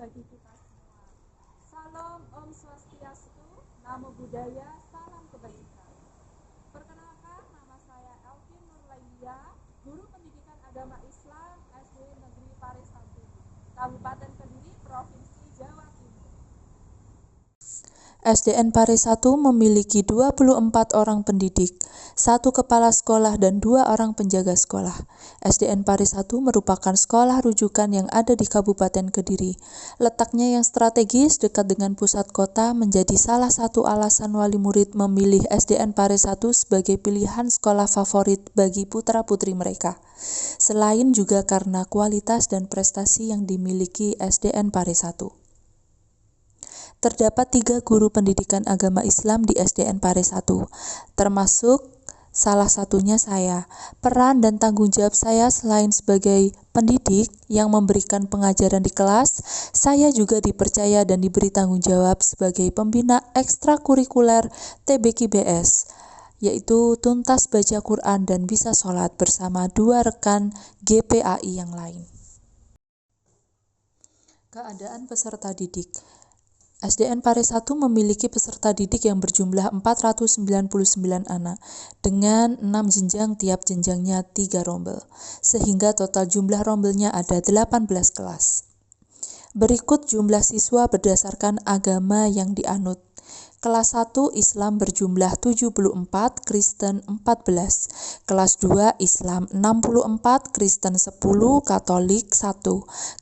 bagi kita semua. Salam Om Swastiastu, Namo Buddhaya, salam kebajikan. Perkenalkan, nama saya Elvin Nurlailia, Guru Pendidikan Agama Islam SD Negeri Pare 1, Kabupaten Kediri, Provinsi Jawa Timur. SDN Pare 1 memiliki 24 orang pendidik, 1 kepala sekolah dan 2 orang penjaga sekolah. SDN Pare 1 merupakan sekolah rujukan yang ada di Kabupaten Kediri. Letaknya yang strategis dekat dengan pusat kota menjadi salah satu alasan wali murid memilih SDN Pare 1 sebagai pilihan sekolah favorit bagi putra-putri mereka. Selain juga karena kualitas dan prestasi yang dimiliki SDN Pare 1. Terdapat 3 guru pendidikan agama Islam di SDN Pare 1, termasuk salah satunya saya. Peran dan tanggung jawab saya selain sebagai pendidik yang memberikan pengajaran di kelas, saya juga dipercaya dan diberi tanggung jawab sebagai pembina ekstrakurikuler TBKBS, yaitu tuntas baca Quran dan bisa sholat bersama 2 rekan GPAI yang lain. Keadaan peserta didik. SDN Pare 1 memiliki peserta didik yang berjumlah 499 anak, dengan 6 jenjang, tiap jenjangnya 3 rombel, sehingga total jumlah rombelnya ada 18 kelas. Berikut jumlah siswa berdasarkan agama yang dianut. Kelas 1 Islam berjumlah 74, Kristen 14. Kelas 2 Islam 64, Kristen 10, Katolik 1.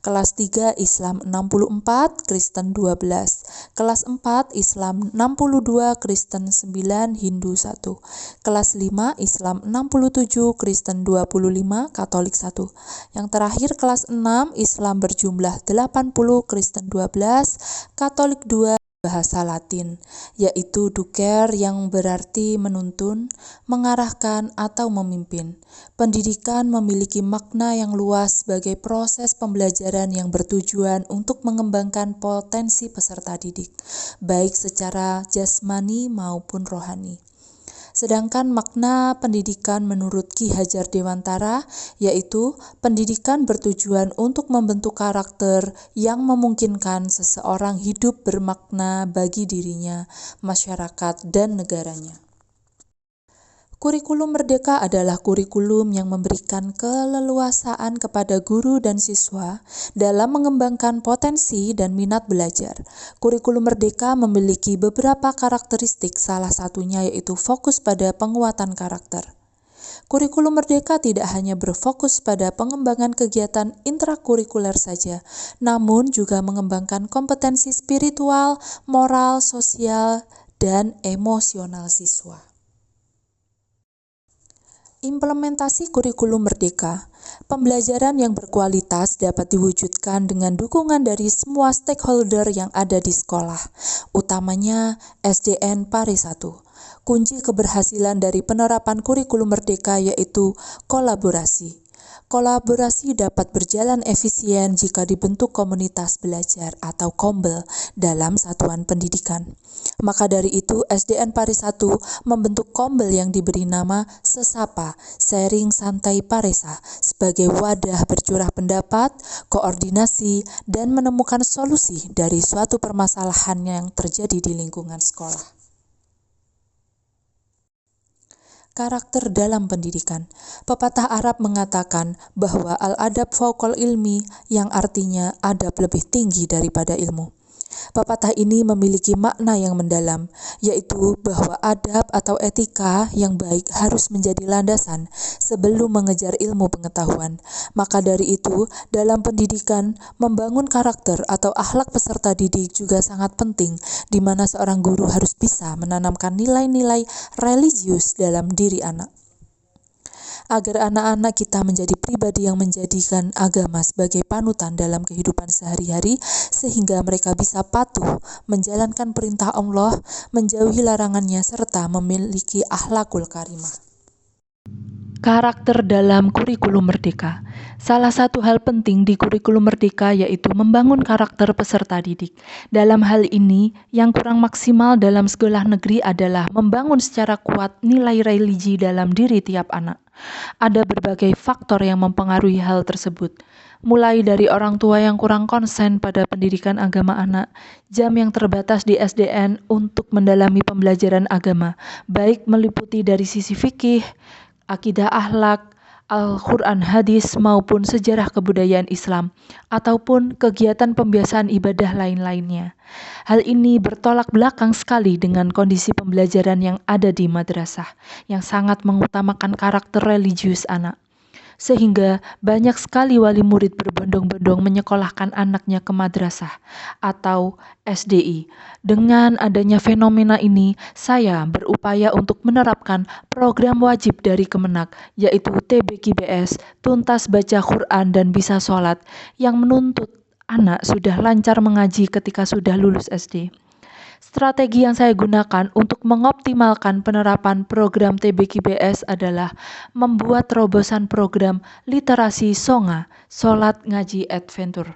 Kelas 3 Islam 64, Kristen 12. Kelas 4 Islam 62, Kristen 9, Hindu 1. Kelas 5 Islam 67, Kristen 25, Katolik 1. Yang terakhir kelas 6 Islam berjumlah 80, Kristen 12, Katolik 2. Bahasa Latin, yaitu duker yang berarti menuntun, mengarahkan, atau memimpin. Pendidikan memiliki makna yang luas sebagai proses pembelajaran yang bertujuan untuk mengembangkan potensi peserta didik, baik secara jasmani maupun rohani. Sedangkan makna pendidikan menurut Ki Hajar Dewantara, yaitu pendidikan bertujuan untuk membentuk karakter yang memungkinkan seseorang hidup bermakna bagi dirinya, masyarakat, dan negaranya. Kurikulum Merdeka adalah kurikulum yang memberikan keleluasaan kepada guru dan siswa dalam mengembangkan potensi dan minat belajar. Kurikulum Merdeka memiliki beberapa karakteristik, salah satunya yaitu fokus pada penguatan karakter. Kurikulum Merdeka tidak hanya berfokus pada pengembangan kegiatan intrakurikuler saja, namun juga mengembangkan kompetensi spiritual, moral, sosial, dan emosional siswa. Implementasi kurikulum Merdeka. Pembelajaran yang berkualitas dapat diwujudkan dengan dukungan dari semua stakeholder yang ada di sekolah, utamanya SDN Pare 1. Kunci keberhasilan dari penerapan kurikulum Merdeka yaitu kolaborasi. Kolaborasi dapat berjalan efisien jika dibentuk komunitas belajar atau kombel dalam satuan pendidikan. Maka dari itu, SDN Pare 1 membentuk kombel yang diberi nama Sesapa, Sharing Santai Paresa, sebagai wadah bercurah pendapat, koordinasi, dan menemukan solusi dari suatu permasalahan yang terjadi di lingkungan sekolah. Karakter dalam pendidikan. Pepatah Arab mengatakan bahwa al-adab fauqal ilmi, yang artinya adab lebih tinggi daripada ilmu. Pepatah ini memiliki makna yang mendalam, yaitu bahwa adab atau etika yang baik harus menjadi landasan sebelum mengejar ilmu pengetahuan. Maka dari itu, dalam pendidikan, membangun karakter atau akhlak peserta didik juga sangat penting, di mana seorang guru harus bisa menanamkan nilai-nilai religius dalam diri anak, agar anak-anak kita menjadi pribadi yang menjadikan agama sebagai panutan dalam kehidupan sehari-hari, sehingga mereka bisa patuh menjalankan perintah Allah, menjauhi larangannya, serta memiliki akhlakul karimah. Karakter dalam kurikulum Merdeka. Salah satu hal penting di kurikulum Merdeka yaitu membangun karakter peserta didik. Dalam hal ini, yang kurang maksimal dalam sekolah negeri adalah membangun secara kuat nilai religi dalam diri tiap anak. Ada berbagai faktor yang mempengaruhi hal tersebut. mulai dari orang tua yang kurang konsen pada pendidikan agama anak, jam yang terbatas di SDN untuk mendalami pembelajaran agama, baik meliputi dari sisi fikih, akidah akhlak, Al-Quran hadis maupun sejarah kebudayaan Islam, ataupun kegiatan pembiasaan ibadah lain-lainnya. Hal ini bertolak belakang sekali dengan kondisi pembelajaran yang ada di madrasah, yang sangat mengutamakan karakter religius anak. Sehingga banyak sekali wali murid berbondong-bondong menyekolahkan anaknya ke madrasah atau SDI. Dengan adanya fenomena ini, saya berupaya untuk menerapkan program wajib dari Kemenak, yaitu TBKBS, tuntas baca Quran dan bisa sholat, yang menuntut anak sudah lancar mengaji ketika sudah lulus SD. Strategi yang saya gunakan untuk mengoptimalkan penerapan program TBKBS adalah membuat terobosan program literasi Songa, Sholat Ngaji Adventure.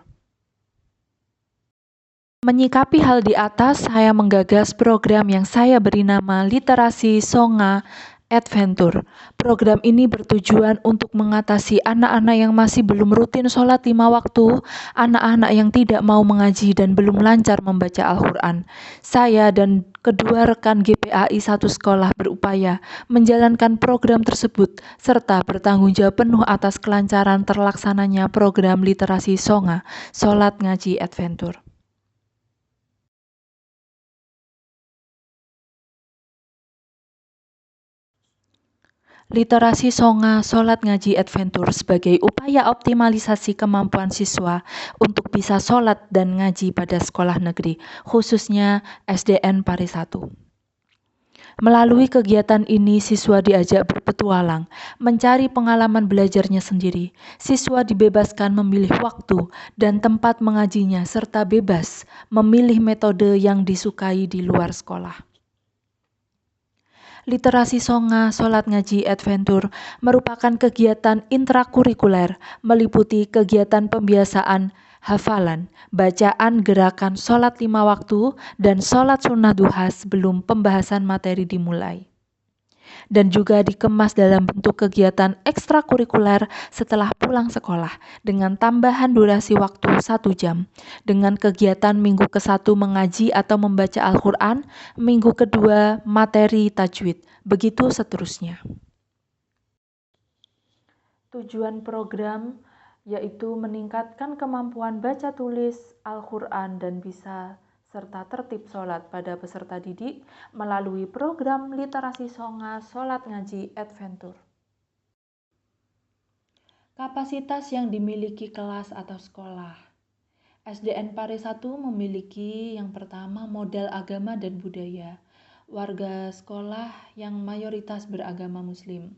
Menyikapi hal di atas, saya menggagas program yang saya beri nama Literasi Songa Adventure. Program ini bertujuan untuk mengatasi anak-anak yang masih belum rutin sholat 5 waktu, anak-anak yang tidak mau mengaji dan belum lancar membaca Al-Quran. Saya dan kedua rekan GPAI satu sekolah berupaya menjalankan program tersebut, serta bertanggung jawab penuh atas kelancaran terlaksananya program literasi Songa, Sholat Ngaji Adventure. Literasi Songa Sholat Ngaji Adventure sebagai upaya optimalisasi kemampuan siswa untuk bisa sholat dan ngaji pada sekolah negeri, khususnya SDN Pare 1. Melalui kegiatan ini, siswa diajak berpetualang, mencari pengalaman belajarnya sendiri. Siswa dibebaskan memilih waktu dan tempat mengajinya, serta bebas memilih metode yang disukai di luar sekolah. Literasi Songa Sholat Ngaji Adventure merupakan kegiatan intrakurikuler, meliputi kegiatan pembiasaan, hafalan, bacaan gerakan sholat 5 waktu, dan sholat sunnah duha sebelum pembahasan materi dimulai. Dan juga dikemas dalam bentuk kegiatan ekstrakurikuler setelah pulang sekolah dengan tambahan durasi waktu 1 jam, dengan kegiatan minggu ke-1 mengaji atau membaca Al-Quran, minggu kedua materi tajwid, begitu seterusnya. Tujuan program yaitu meningkatkan kemampuan baca tulis Al-Quran dan bisa serta tertib sholat pada peserta didik melalui program Literasi Songa Sholat Ngaji Adventure. Kapasitas yang dimiliki kelas atau sekolah. SDN Pare 1 memiliki yang pertama modal agama dan budaya, warga sekolah yang mayoritas beragama Muslim.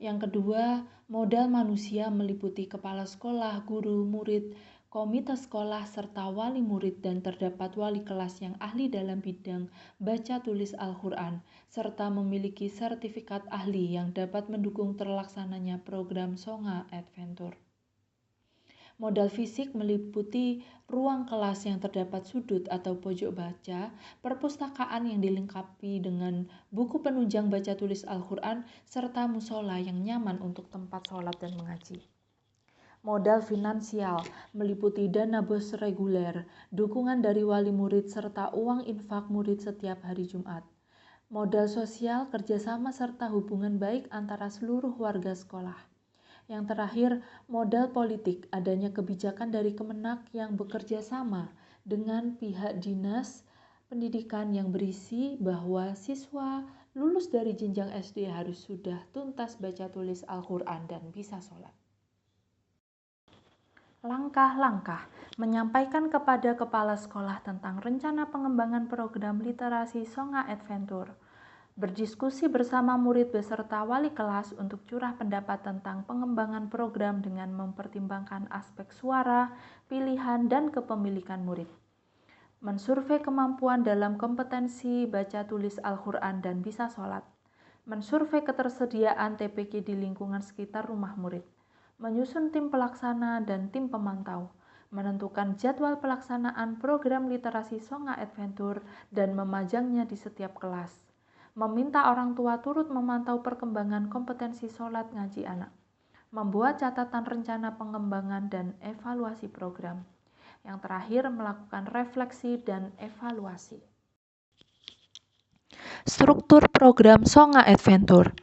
Yang kedua, modal manusia meliputi kepala sekolah, guru, murid, komite sekolah, serta wali murid, dan terdapat wali kelas yang ahli dalam bidang baca tulis Al-Quran, serta memiliki sertifikat ahli yang dapat mendukung terlaksananya program Songa Adventure. Modal fisik meliputi ruang kelas yang terdapat sudut atau pojok baca, perpustakaan yang dilengkapi dengan buku penunjang baca tulis Al-Quran, serta musola yang nyaman untuk tempat sholat dan mengaji. Modal finansial meliputi dana bos reguler, dukungan dari wali murid, serta uang infak murid setiap hari Jumat. Modal sosial, kerjasama serta hubungan baik antara seluruh warga sekolah. Yang terakhir, modal politik, adanya kebijakan dari Kemenak yang bekerja sama dengan pihak dinas pendidikan yang berisi bahwa siswa lulus dari jenjang SD harus sudah tuntas baca tulis Al-Quran dan bisa sholat. Langkah-langkah menyampaikan kepada kepala sekolah tentang rencana pengembangan program literasi Songa Adventure. Berdiskusi bersama murid beserta wali kelas untuk curah pendapat tentang pengembangan program dengan mempertimbangkan aspek suara, pilihan, dan kepemilikan murid. Mensurvei kemampuan dalam kompetensi baca tulis Al-Quran dan bisa sholat. Mensurvei ketersediaan TPQ di lingkungan sekitar rumah murid. Menyusun tim pelaksana dan tim pemantau. Menentukan jadwal pelaksanaan program literasi Songa Adventure dan memajangnya di setiap kelas. Meminta orang tua turut memantau perkembangan kompetensi sholat ngaji anak, membuat catatan rencana pengembangan dan evaluasi program. Yang terakhir, melakukan refleksi dan evaluasi. Struktur program Songa Adventure.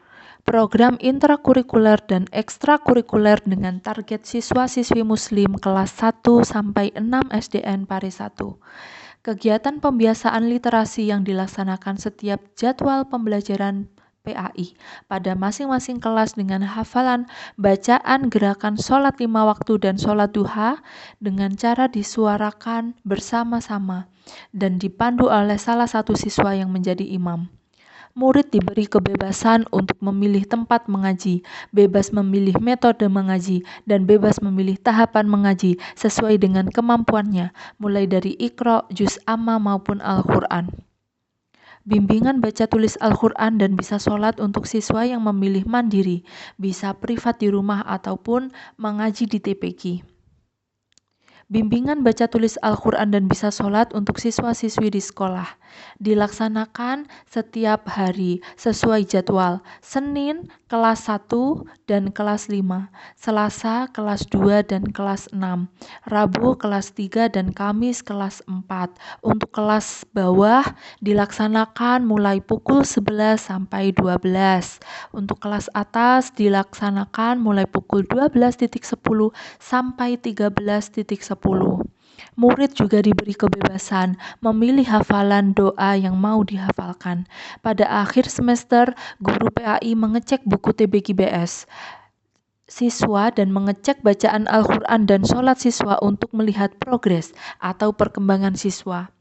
Program intrakurikuler dan ekstrakurikuler dengan target siswa-siswi muslim kelas 1 sampai 6 SDN Pare 1. Kegiatan pembiasaan literasi yang dilaksanakan setiap jadwal pembelajaran PAI pada masing-masing kelas dengan hafalan, bacaan, gerakan sholat 5 waktu dan sholat duha dengan cara disuarakan bersama-sama dan dipandu oleh salah satu siswa yang menjadi imam. Murid diberi kebebasan untuk memilih tempat mengaji, bebas memilih metode mengaji, dan bebas memilih tahapan mengaji sesuai dengan kemampuannya, mulai dari Iqra, Juz Amma maupun Al-Quran. Bimbingan baca tulis Al-Quran dan bisa sholat untuk siswa yang memilih mandiri, bisa privat di rumah ataupun mengaji di TPQ. Bimbingan baca tulis Al-Quran dan bisa sholat untuk siswa-siswi di sekolah. Dilaksanakan setiap hari sesuai jadwal. Senin kelas 1 dan kelas 5. Selasa kelas 2 dan kelas 6. Rabu kelas 3 dan Kamis kelas 4. Untuk kelas bawah dilaksanakan mulai pukul 11 sampai 12. Untuk kelas atas dilaksanakan mulai pukul 12.10 sampai 13.10. Murid juga diberi kebebasan memilih hafalan doa yang mau dihafalkan. Pada akhir semester, guru PAI mengecek buku TBQBS siswa dan mengecek bacaan Al-Quran dan sholat siswa untuk melihat progres atau perkembangan siswa.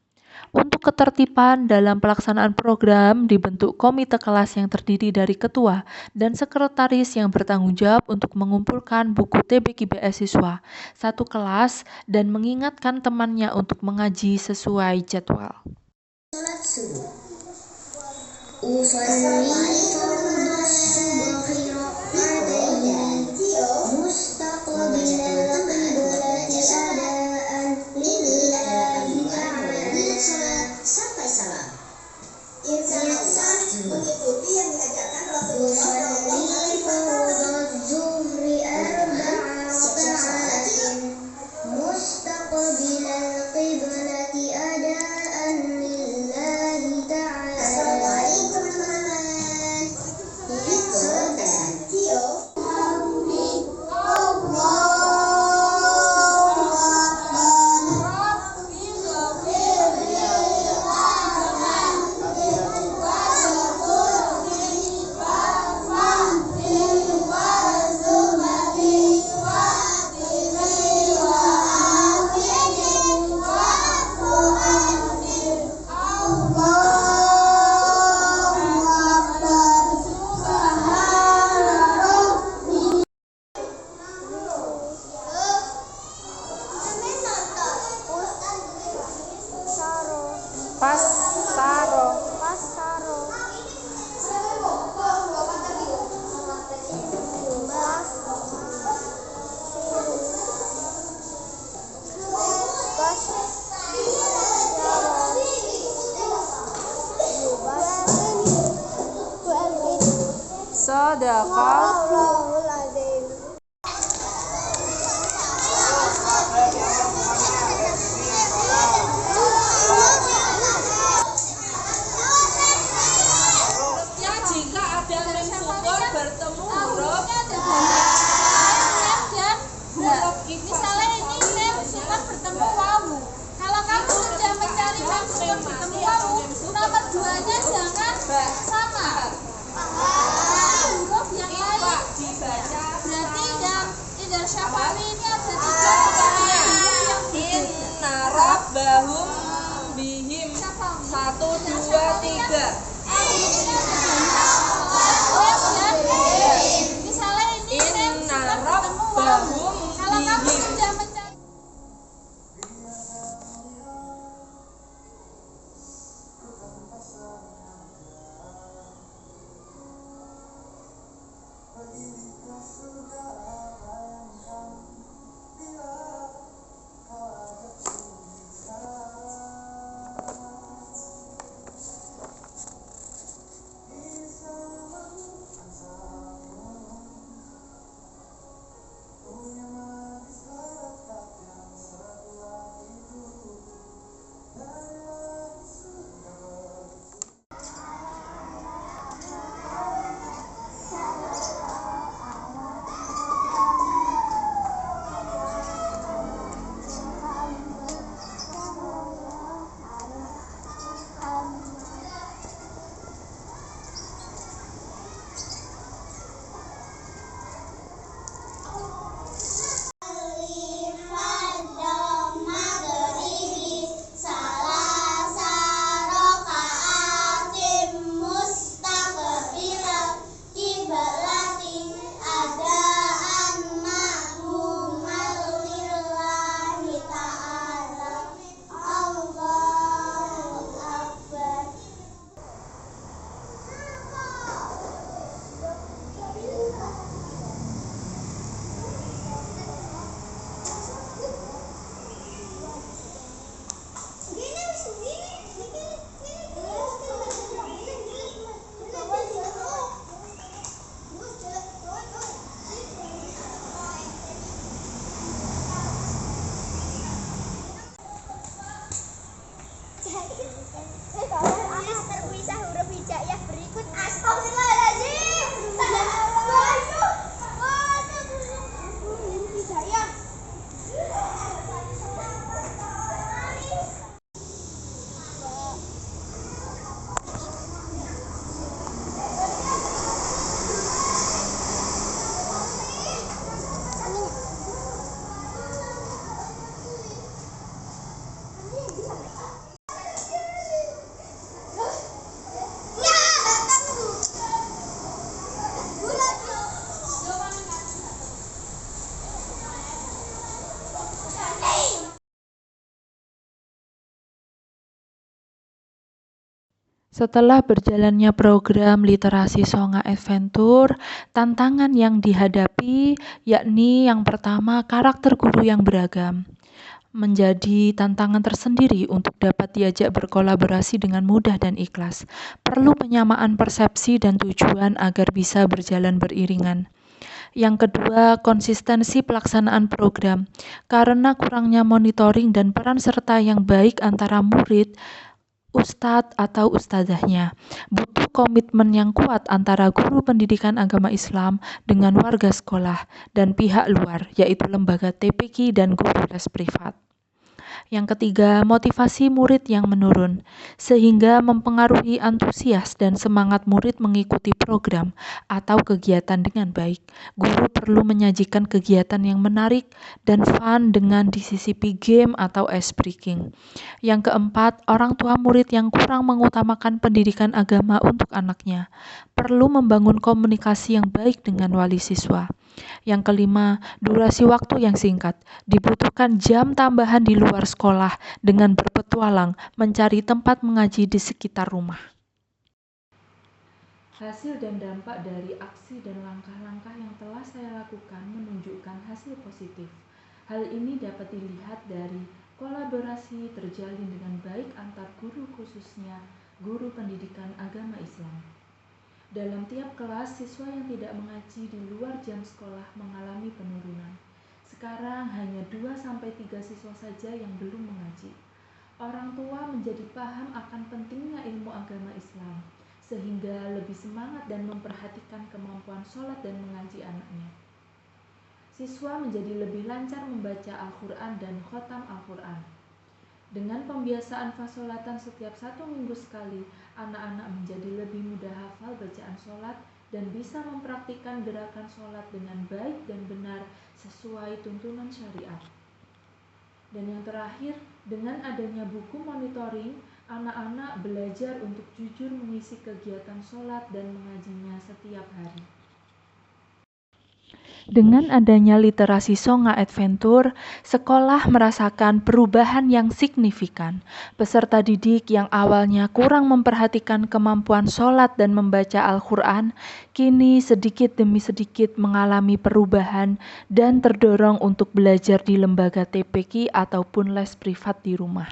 Untuk ketertiban dalam pelaksanaan program, dibentuk komite kelas yang terdiri dari ketua dan sekretaris yang bertanggung jawab untuk mengumpulkan buku TBQBS siswa satu kelas dan mengingatkan temannya untuk mengaji sesuai jadwal. Salat subuh. Sampai salam. Mengikuti yang diajarkan Setelah berjalannya program literasi Songa Adventure, tantangan yang dihadapi yakni yang pertama karakter guru yang beragam. Menjadi tantangan tersendiri untuk dapat diajak berkolaborasi dengan mudah dan ikhlas. Perlu penyamaan persepsi dan tujuan agar bisa berjalan beriringan. Yang kedua, konsistensi pelaksanaan program. Karena kurangnya monitoring dan peran serta yang baik antara murid, ustadz atau ustadzahnya, butuh komitmen yang kuat antara guru pendidikan agama Islam dengan warga sekolah dan pihak luar, yaitu lembaga TPQ dan guru les privat. Yang ketiga, motivasi murid yang menurun, sehingga mempengaruhi antusias dan semangat murid mengikuti program atau kegiatan dengan baik. Guru perlu menyajikan kegiatan yang menarik dan fun dengan disisipi game atau ice breaking. Yang keempat, orang tua murid yang kurang mengutamakan pendidikan agama untuk anaknya, perlu membangun komunikasi yang baik dengan wali siswa. Yang kelima, durasi waktu yang singkat. Dibutuhkan jam tambahan di luar sekolah dengan berpetualang mencari tempat mengaji di sekitar rumah. Hasil dan dampak dari aksi dan langkah-langkah yang telah saya lakukan menunjukkan hasil positif. Hal ini dapat dilihat dari kolaborasi terjalin dengan baik antar guru, khususnya guru pendidikan agama Islam. Dalam tiap kelas, siswa yang tidak mengaji di luar jam sekolah mengalami penurunan. Sekarang hanya 2-3 siswa saja yang belum mengaji. Orang tua menjadi paham akan pentingnya ilmu agama Islam, sehingga lebih semangat dan memperhatikan kemampuan sholat dan mengaji anaknya. Siswa menjadi lebih lancar membaca Al-Quran dan khotam Al-Quran. Dengan pembiasaan fasolatan setiap 1 minggu sekali, anak-anak menjadi lebih mudah hafal bacaan sholat dan bisa mempraktikkan gerakan sholat dengan baik dan benar sesuai tuntunan syariat. Dan yang terakhir, dengan adanya buku monitoring, anak-anak belajar untuk jujur mengisi kegiatan sholat dan mengajinya setiap hari. Dengan adanya literasi Songa Adventure, sekolah merasakan perubahan yang signifikan. Peserta didik yang awalnya kurang memperhatikan kemampuan sholat dan membaca Al-Quran, kini sedikit demi sedikit mengalami perubahan dan terdorong untuk belajar di lembaga TPQ ataupun les privat di rumah.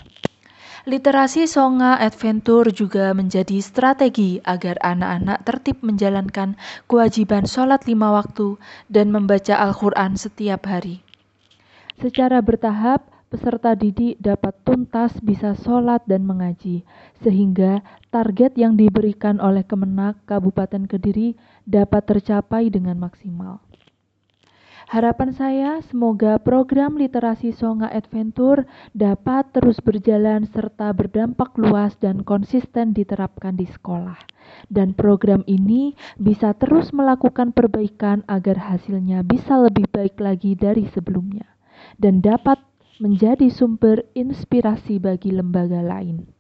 Literasi Songa Adventure juga menjadi strategi agar anak-anak tertib menjalankan kewajiban sholat 5 waktu dan membaca Al-Quran setiap hari. Secara bertahap, peserta didik dapat tuntas bisa sholat dan mengaji, sehingga target yang diberikan oleh Kemenak Kabupaten Kediri dapat tercapai dengan maksimal. Harapan saya semoga program literasi Songa Adventure dapat terus berjalan serta berdampak luas dan konsisten diterapkan di sekolah. Dan program ini bisa terus melakukan perbaikan agar hasilnya bisa lebih baik lagi dari sebelumnya dan dapat menjadi sumber inspirasi bagi lembaga lain.